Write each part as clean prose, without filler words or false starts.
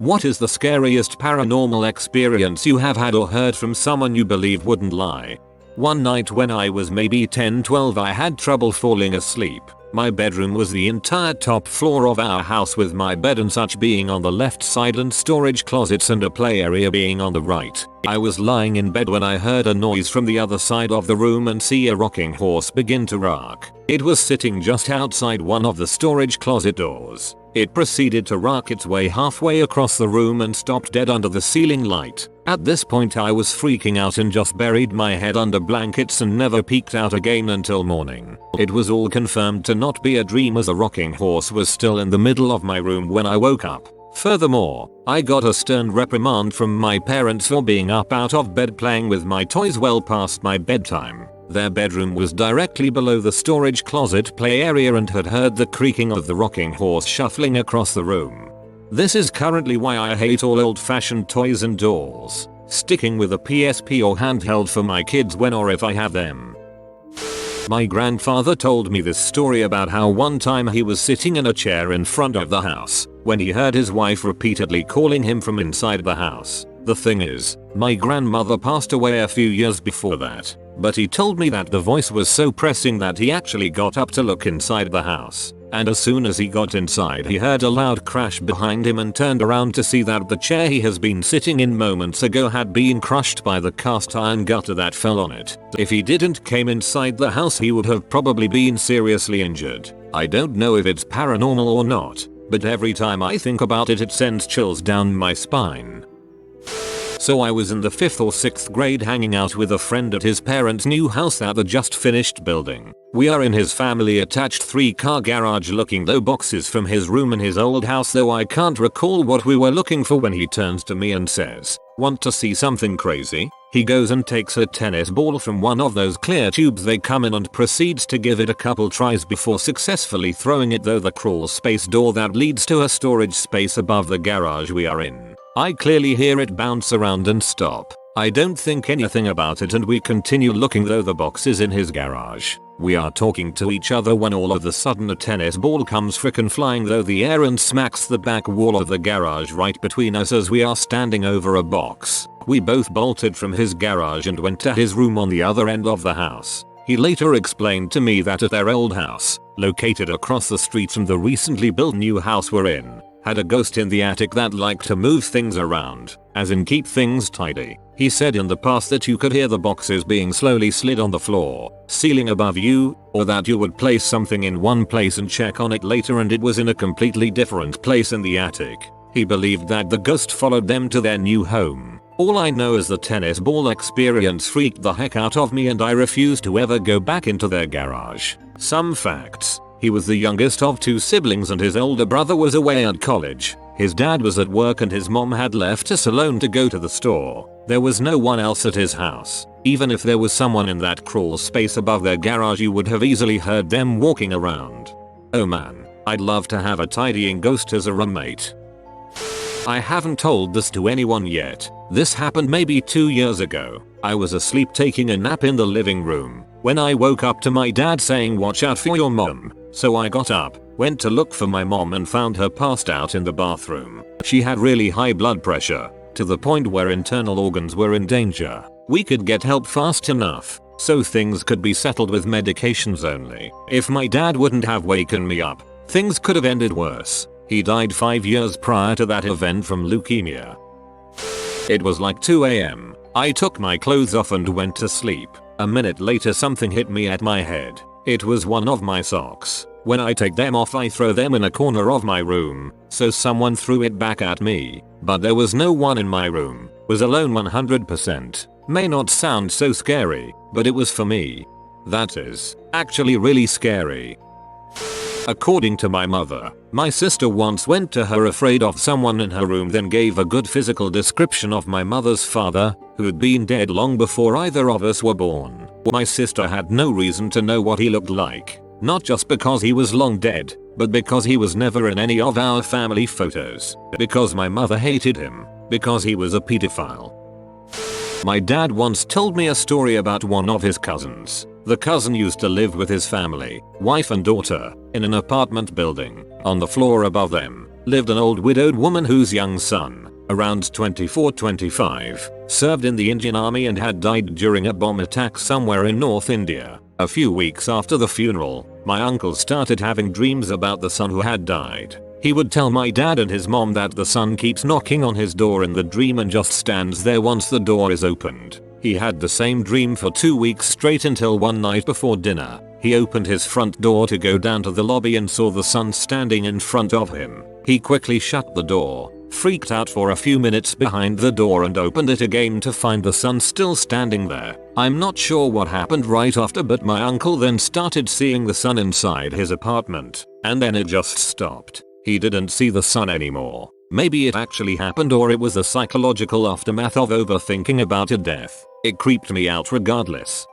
What is the scariest paranormal experience you have had or heard from someone you believe wouldn't lie? One night when I was maybe 10-12 I had trouble falling asleep. My bedroom was the entire top floor of our house with my bed and such being on the left side and storage closets and a play area being on the right. I was lying in bed when I heard a noise from the other side of the room and see a rocking horse begin to rock. It was sitting just outside one of the storage closet doors. It proceeded to rock its way halfway across the room and stopped dead under the ceiling light. At this point I was freaking out and just buried my head under blankets and never peeked out again until morning. It was all confirmed to not be a dream as a rocking horse was still in the middle of my room when I woke up. Furthermore, I got a stern reprimand from my parents for being up out of bed playing with my toys well past my bedtime. Their bedroom was directly below the storage closet play area and had heard the creaking of the rocking horse shuffling across the room. This is currently why I hate all old-fashioned toys and dolls, sticking with a PSP or handheld for my kids when or if I have them. My grandfather told me this story about how one time he was sitting in a chair in front of the house when he heard his wife repeatedly calling him from inside the house. The thing is, my grandmother passed away a few years before that, but he told me that the voice was so pressing that he actually got up to look inside the house. And as soon as he got inside he heard a loud crash behind him and turned around to see that the chair he has been sitting in moments ago had been crushed by the cast iron gutter that fell on it. If he didn't came inside the house he would have probably been seriously injured. I don't know if it's paranormal or not, but every time I think about it it sends chills down my spine. So I was in the 5th or 6th grade hanging out with a friend at his parents' new house at the just finished building. We are in his family attached 3-car garage looking through boxes from his room in his old house, though I can't recall what we were looking for when he turns to me and says, "Want to see something crazy?" He goes and takes a tennis ball from one of those clear tubes they come in and proceeds to give it a couple tries before successfully throwing it through the crawl space door that leads to a storage space above the garage we are in. I clearly hear it bounce around and stop. I don't think anything about it and we continue looking through the boxes in his garage. We are talking to each other when all of a sudden a tennis ball comes frickin' flying through the air and smacks the back wall of the garage right between us as we are standing over a box. We both bolted from his garage and went to his room on the other end of the house. He later explained to me that at their old house, located across the street from the recently built new house we're in, had a ghost in the attic that liked to move things around, as in keep things tidy. He said in the past that you could hear the boxes being slowly slid on the floor, ceiling above you, or that you would place something in one place and check on it later and it was in a completely different place in the attic. He believed that the ghost followed them to their new home. All I know is the tennis ball experience freaked the heck out of me and I refuse to ever go back into their garage. Some facts. He was the youngest of 2 siblings and his older brother was away at college. His dad was at work and his mom had left us alone to go to the store. There was no one else at his house. Even if there was someone in that crawl space above their garage you would have easily heard them walking around. Oh man, I'd love to have a tidying ghost as a roommate. I haven't told this to anyone yet. This happened maybe 2 years ago. I was asleep taking a nap in the living room when I woke up to my dad saying, "Watch out for your mom." So I got up, went to look for my mom and found her passed out in the bathroom. She had really high blood pressure, to the point where internal organs were in danger. We could get help fast enough, so things could be settled with medications only. If my dad wouldn't have waken me up, things could have ended worse. He died 5 years prior to that event from leukemia. It was like 2 AM. I took my clothes off and went to sleep. A minute later something hit me at my head. It was one of my socks. When I take them off I throw them in a corner of my room, so someone threw it back at me. But there was no one in my room. Was alone 100%. May not sound so scary, but it was for me. That is actually really scary. According to my mother, my sister once went to her afraid of someone in her room, then gave a good physical description of my mother's father, who had been dead long before either of us were born. My sister had no reason to know what he looked like, not just because he was long dead, but because he was never in any of our family photos, because my mother hated him, because he was a pedophile. My dad once told me a story about one of his cousins. The cousin used to live with his family, wife and daughter, in an apartment building. On the floor above them, lived an old widowed woman whose young son, around 24-25, served in the Indian Army and had died during a bomb attack somewhere in North India. A few weeks after the funeral, my uncle started having dreams about the son who had died. He would tell my dad and his mom that the son keeps knocking on his door in the dream and just stands there once the door is opened. He had the same dream for 2 weeks straight until one night before dinner, he opened his front door to go down to the lobby and saw the son standing in front of him. He quickly shut the door, freaked out for a few minutes behind the door and opened it again to find the son still standing there. I'm not sure what happened right after, but my uncle then started seeing the son inside his apartment, and then it just stopped. He didn't see the son anymore. Maybe it actually happened or it was a psychological aftermath of overthinking about a death. It creeped me out regardless.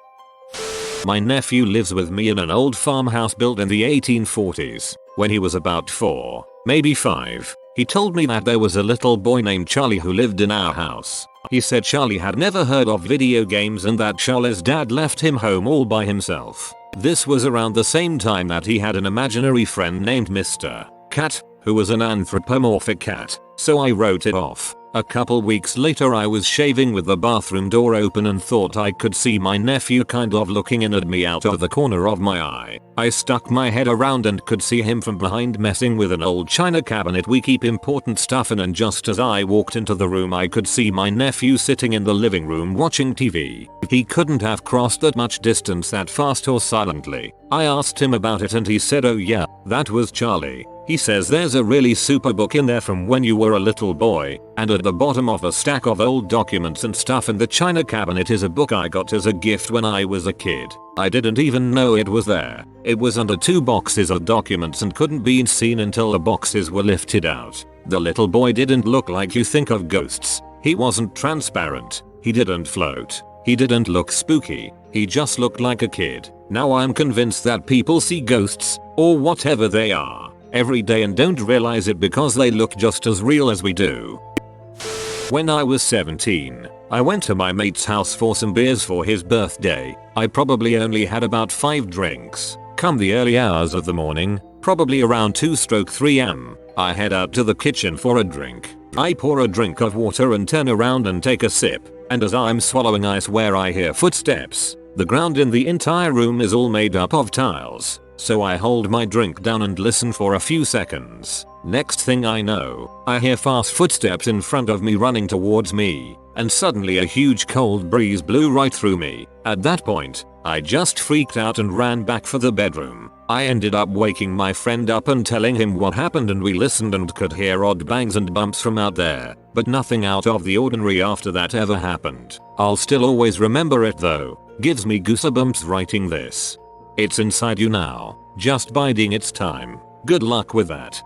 My nephew lives with me in an old farmhouse built in the 1840s. When he was about 4, maybe 5, he told me that there was a little boy named Charlie who lived in our house. He said Charlie had never heard of video games and that Charlie's dad left him home all by himself. This was around the same time that he had an imaginary friend named Mr. Cat, who was an anthropomorphic cat, so I wrote it off. A couple weeks later I was shaving with the bathroom door open and thought I could see my nephew kind of looking in at me out of the corner of my eye. I stuck my head around and could see him from behind messing with an old china cabinet we keep important stuff in, and just as I walked into the room I could see my nephew sitting in the living room watching TV. He couldn't have crossed that much distance that fast or silently. I asked him about it and he said, oh yeah, that was Charlie. He says there's a really super book in there from when you were a little boy, and at the bottom of a stack of old documents and stuff in the china cabinet is a book I got as a gift when I was a kid. I didn't even know it was there. It was under 2 boxes of documents and couldn't be seen until the boxes were lifted out. The little boy didn't look like you think of ghosts. He wasn't transparent. He didn't float. He didn't look spooky. He just looked like a kid. Now I'm convinced that people see ghosts, or whatever they are, every day and don't realize it because they look just as real as we do. When I was 17, I went to my mate's house for some beers for his birthday. I probably only had about 5 drinks. Come the early hours of the morning, probably around 2-3 am, I head out to the kitchen for a drink. I pour a drink of water and turn around and take a sip, and as I'm swallowing I swear I hear footsteps. The ground in the entire room is all made up of tiles, so I hold my drink down and listen for a few seconds. Next thing I know, I hear fast footsteps in front of me running towards me, and suddenly a huge cold breeze blew right through me. At that point, I just freaked out and ran back for the bedroom. I ended up waking my friend up and telling him what happened, and we listened and could hear odd bangs and bumps from out there, but nothing out of the ordinary after that ever happened. I'll still always remember it though. Gives me goosebumps writing this. It's inside you now, just biding its time. Good luck with that.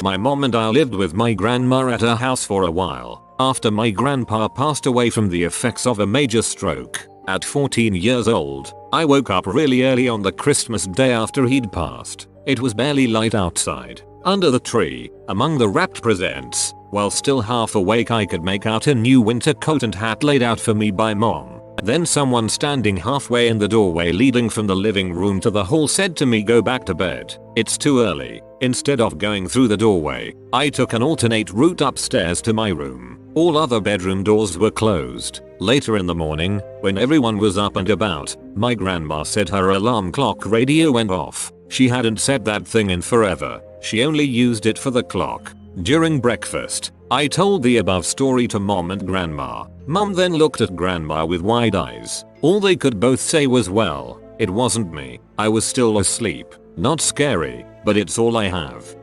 My mom and I lived with my grandma at her house for a while, after my grandpa passed away from the effects of a major stroke. At 14 years old, I woke up really early on the Christmas day after he'd passed. It was barely light outside. Under the tree, among the wrapped presents, while still half awake I could make out a new winter coat and hat laid out for me by mom. Then someone standing halfway in the doorway leading from the living room to the hall said to me, go back to bed, it's too early. Instead of going through the doorway, I took an alternate route upstairs to my room. All other bedroom doors were closed. Later in the morning, when everyone was up and about, my grandma said her alarm clock radio went off. She hadn't said that thing in forever. She only used it for the clock. During breakfast, I told the above story to mom and grandma. Mom then looked at grandma with wide eyes. All they could both say was, well, it wasn't me. I was still asleep. Not scary, but it's all I have.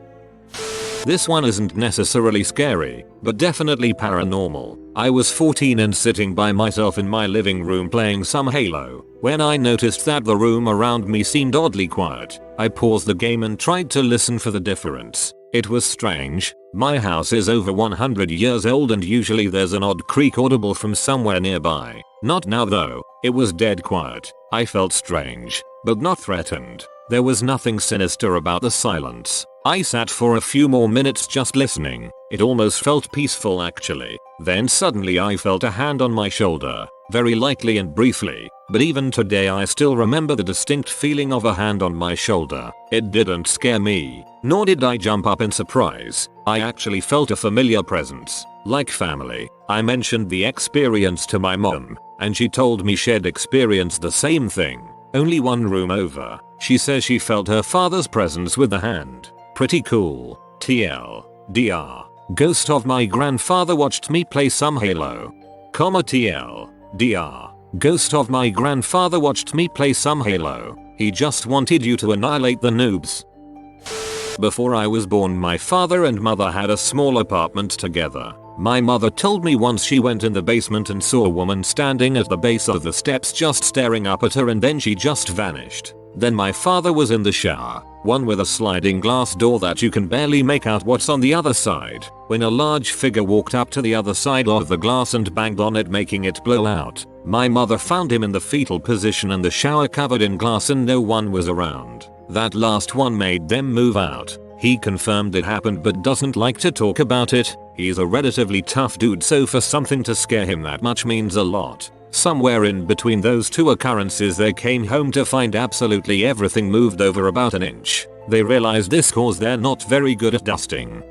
This one isn't necessarily scary, but definitely paranormal. I was 14 and sitting by myself in my living room playing some Halo, when I noticed that the room around me seemed oddly quiet. I paused the game and tried to listen for the difference. It was strange. My house is over 100 years old and usually there's an odd creak audible from somewhere nearby. Not now though. It was dead quiet. I felt strange, but not threatened. There was nothing sinister about the silence. I sat for a few more minutes just listening. It almost felt peaceful actually. Then suddenly I felt a hand on my shoulder. very lightly and briefly, but even today I still remember the distinct feeling of a hand on my shoulder. It didn't scare me, nor did I jump up in surprise. I actually felt a familiar presence, like family. I mentioned the experience to my mom, and she told me she'd experienced the same thing, only one room over. She says she felt her father's presence with the hand. Pretty cool. TL. DR. Ghost of my grandfather watched me play some Halo. TL. DR. Ghost of my grandfather watched me play some Halo. He just wanted you to annihilate the noobs. Before I was born, my father and mother had a small apartment together. My mother told me once she went in the basement and saw a woman standing at the base of the steps just staring up at her, and then she just vanished. Then my father was in the shower, one with a sliding glass door that you can barely make out what's on the other side, when a large figure walked up to the other side of the glass and banged on it, making it blow out. My mother found him in the fetal position in the shower covered in glass and no one was around. That last one made them move out. He confirmed it happened but doesn't like to talk about it. He's a relatively tough dude, so for something to scare him that much means a lot. Somewhere in between those two occurrences, they came home to find absolutely everything moved over about an inch. They realized this cause they're not very good at dusting.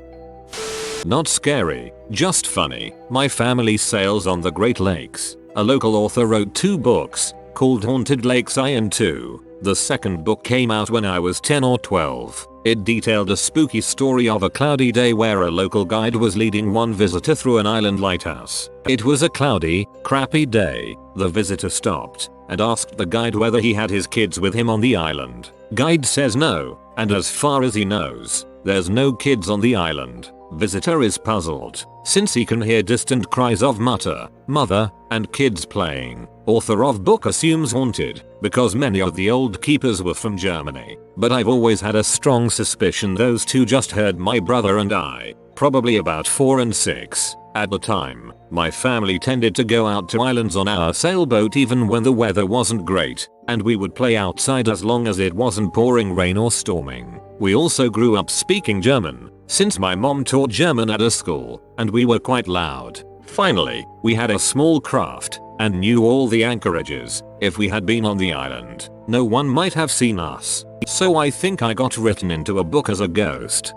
Not scary, just funny. My family sails on the Great Lakes. A local author wrote 2 books, called Haunted Lakes I and II. The second book came out when I was 10 or 12. It detailed a spooky story of a cloudy day where a local guide was leading one visitor through an island lighthouse. It was a cloudy, crappy day. The visitor stopped and asked the guide whether he had his kids with him on the island. Guide says no, and as far as he knows, there's no kids on the island. Visitor is puzzled, since he can hear distant cries of mutter, mother, and kids playing. Author of book assumes haunted, because many of the old keepers were from Germany. But I've always had a strong suspicion those two just heard my brother and I, probably about 4 and 6. At the time, my family tended to go out to islands on our sailboat even when the weather wasn't great, and we would play outside as long as it wasn't pouring rain or storming. We also grew up speaking German, since my mom taught German at a school, and we were quite loud. Finally, we had a small craft, and knew all the anchorages. If we had been on the island, no one might have seen us. So I think I got written into a book as a ghost.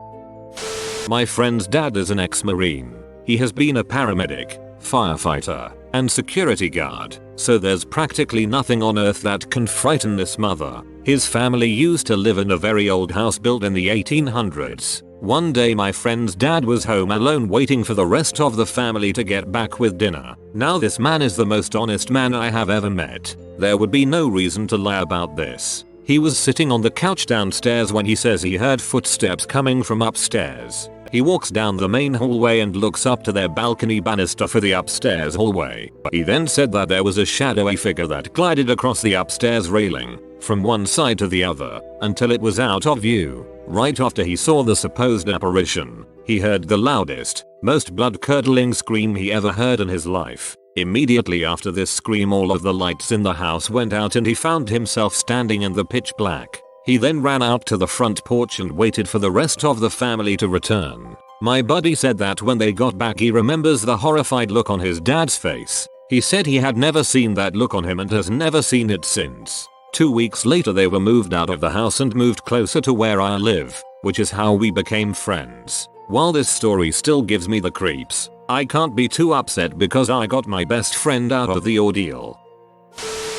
My friend's dad is an ex-marine. He has been a paramedic, firefighter, and security guard, so there's practically nothing on earth that can frighten this mother. His family used to live in a very old house built in the 1800s. One day my friend's dad was home alone waiting for the rest of the family to get back with dinner. Now this man is the most honest man I have ever met. There would be no reason to lie about this. He was sitting on the couch downstairs when he says he heard footsteps coming from upstairs. He walks down the main hallway and looks up to their balcony banister for the upstairs hallway. He then said that there was a shadowy figure that glided across the upstairs railing, from one side to the other, until it was out of view. Right after he saw the supposed apparition, he heard the loudest, most blood-curdling scream he ever heard in his life. Immediately after this scream, all of the lights in the house went out and he found himself standing in the pitch black. He then ran out to the front porch and waited for the rest of the family to return. My buddy said that when they got back he remembers the horrified look on his dad's face. He said he had never seen that look on him and has never seen it since. 2 weeks later they were moved out of the house and moved closer to where I live, which is how we became friends. While this story still gives me the creeps, I can't be too upset because I got my best friend out of the ordeal.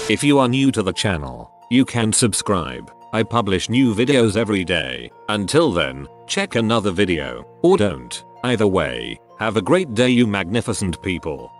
If you are new to the channel, you can subscribe. I publish new videos every day. Until then, check another video, or don't. Either way, have a great day you magnificent people.